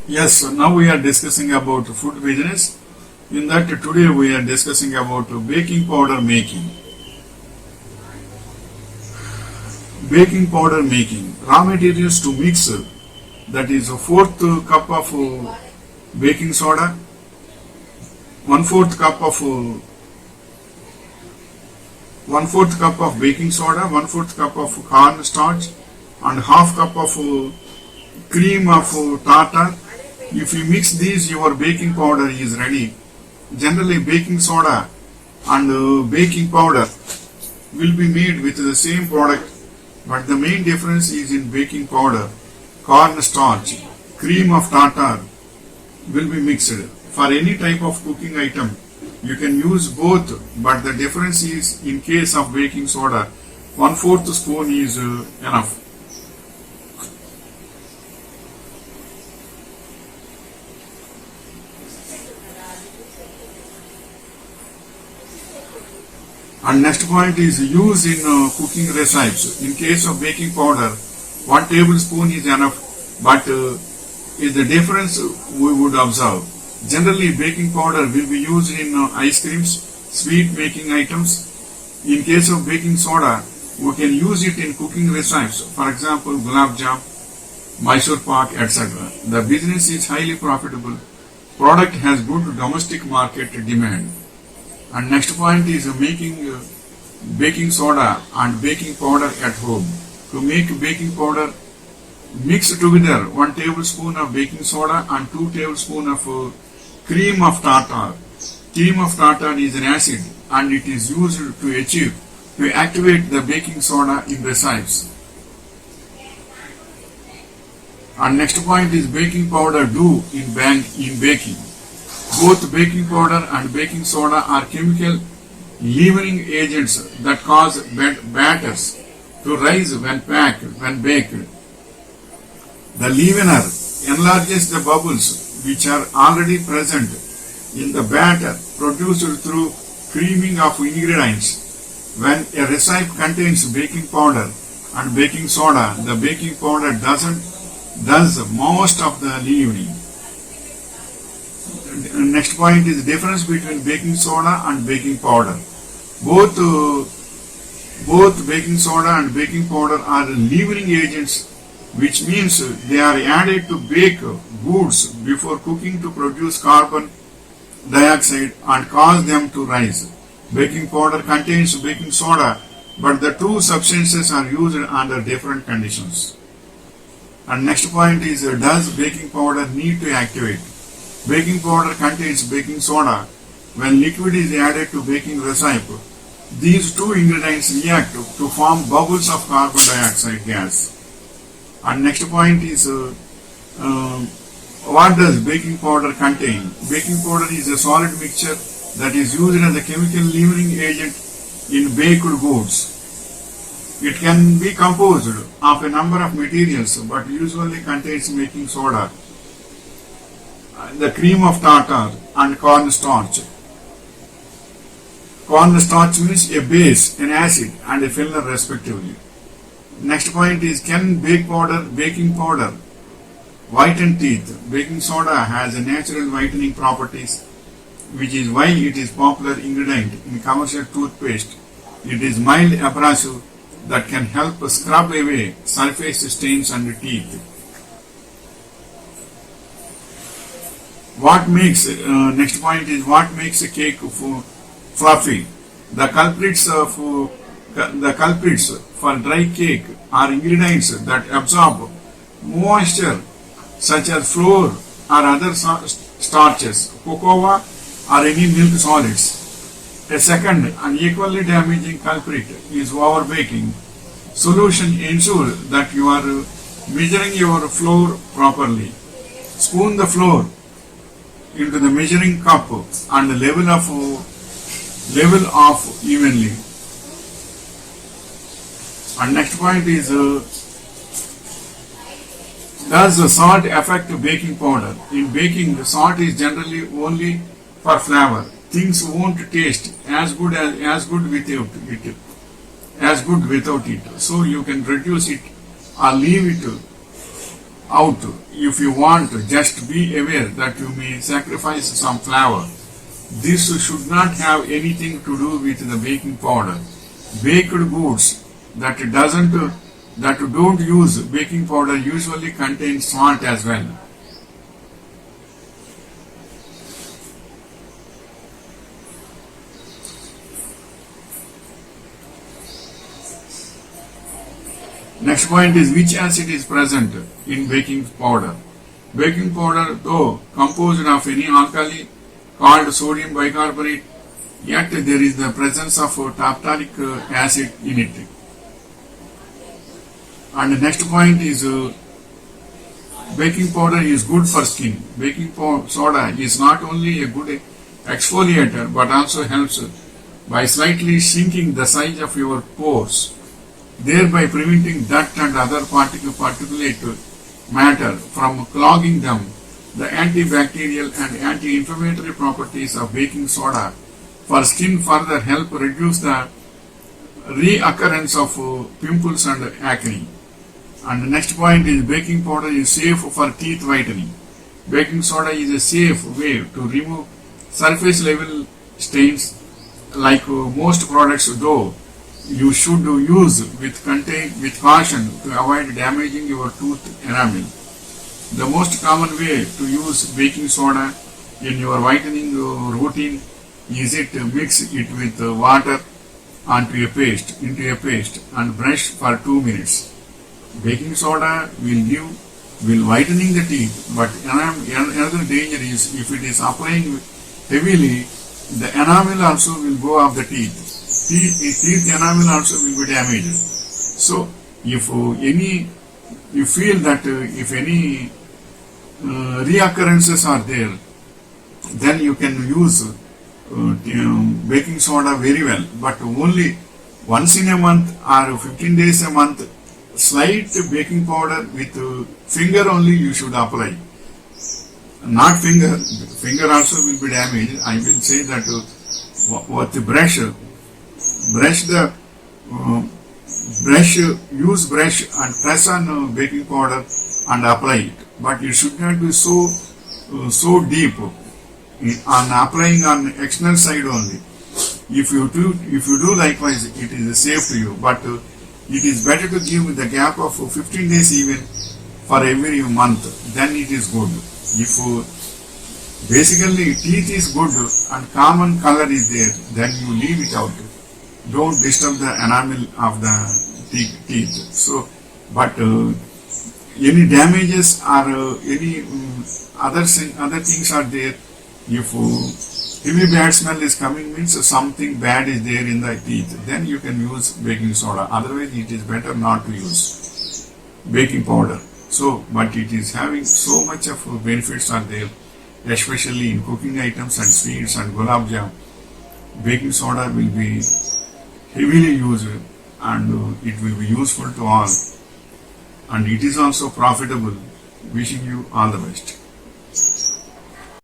Yes, now we are discussing about food business. In that today we are discussing about baking powder making. Baking powder making. Raw materials to mix, that is a fourth cup of baking soda, one-fourth cup of one-fourth cup of baking soda, one-fourth cup of corn starch, and half cup of cream of tartar. If you mix these, your baking powder is ready. Generally, baking soda and baking powder will be made with the same product, but the main difference is in baking powder. Corn starch, cream of tartar will be mixed. For any type of cooking item, you can use both, but the difference is in case of baking soda, one-fourth spoon is enough. And next point is use in cooking recipes. In case of baking powder, 1 tablespoon is enough, but is the difference we would observe. Generally, baking powder will be used in ice creams, sweet making items. In case of baking soda, we can use it in cooking recipes. For example, gulab jam, Mysore pak, etc. The business is highly profitable. Product has good domestic market demand. And next point is making baking soda and baking powder at home. To make baking powder, mix together 1 tablespoon of baking soda and 2 tablespoons of cream of tartar. Cream of tartar is an acid and it is used to activate the baking soda in recipes. And next point is baking powder do in baking. Both baking powder and baking soda are chemical leavening agents that cause batters to rise when baked. The leavener enlarges the bubbles which are already present in the batter produced through creaming of ingredients. When a recipe contains baking powder and baking soda, the baking powder does most of the leavening. Next point is the difference between baking soda and baking powder. Both baking soda and baking powder are leavening agents, which means they are added to bake goods before cooking to produce carbon dioxide and cause them to rise. Baking powder contains baking soda, but the two substances are used under different conditions. And next point is does baking powder need to activate? Baking powder contains baking soda. When liquid is added to baking recipe, these two ingredients react to form bubbles of carbon dioxide gas. And next point is what does baking powder contain? Baking powder is a solid mixture that is used as a chemical leavening agent in baked goods. It can be composed of a number of materials, but usually contains baking soda, the cream of tartar, and corn starch. Corn starch means a base, an acid, and a filler respectively. Next point is can baking powder whiten teeth? Baking soda has a natural whitening properties, which is why it is popular ingredient in commercial toothpaste. It is mild abrasive that can help scrub away surface stains on the teeth. Next point is what makes a cake fluffy? The culprits for dry cake are ingredients that absorb moisture, such as flour or other starches, cocoa, or any milk solids. A second and equally damaging culprit is overbaking. Solution: ensure that you are measuring your flour properly. Spoon the flour into the measuring cup and level off evenly. And next point is does the salt affect baking powder? In baking, the salt is generally only for flavor. Things won't taste as good without it. So you can reduce it or leave it out. If you want, just be aware that you may sacrifice some flour. This should not have anything to do with the baking powder. Baked goods that don't use baking powder usually contain salt as well. Next point is which acid is present in baking powder. Baking powder, though composed of any alkali called sodium bicarbonate, yet there is the presence of tartaric acid in it. And the next point is baking powder is good for skin. Baking soda is not only a good exfoliator but also helps by slightly shrinking the size of your pores, thereby preventing dirt and other particulate matter from clogging them. The antibacterial and anti-inflammatory properties of baking soda for skin further help reduce the reoccurrence of pimples and acne. And the next point is baking powder is safe for teeth whitening. Baking soda is a safe way to remove surface level stains. Like most products, though, you should use with caution to avoid damaging your tooth enamel. The most common way to use baking soda in your whitening routine is to mix it with water into a paste and brush for 2 minutes. Baking soda will whitening the teeth, but another danger is if it is applying heavily, the enamel also will go off the teeth. Teeth enamel also will be damaged. So if you feel that if any reoccurrences are there, then you can use baking soda very well, but only once in a month or 15 days a month. Slight baking powder with finger only you should apply. Not finger also will be damaged. I will say that with the use brush and press on baking powder and apply it. But it should not be so deep on applying on external side only. If you do likewise, it is safe to you. But it is better to give the gap of 15 days even for every month. Then it is good. If basically teeth is good and common color is there, then you leave it out. Don't disturb the enamel of the teeth. So, but any damages or any other things are there. If heavy bad smell is coming, means something bad is there in the teeth, then you can use baking soda. Otherwise it is better not to use baking powder. So, but it is having so much of benefits are there, especially in cooking items and sweets and gulab jam. Baking soda will be heavily used and it will be useful to all, and it is also profitable. Wishing you all the best.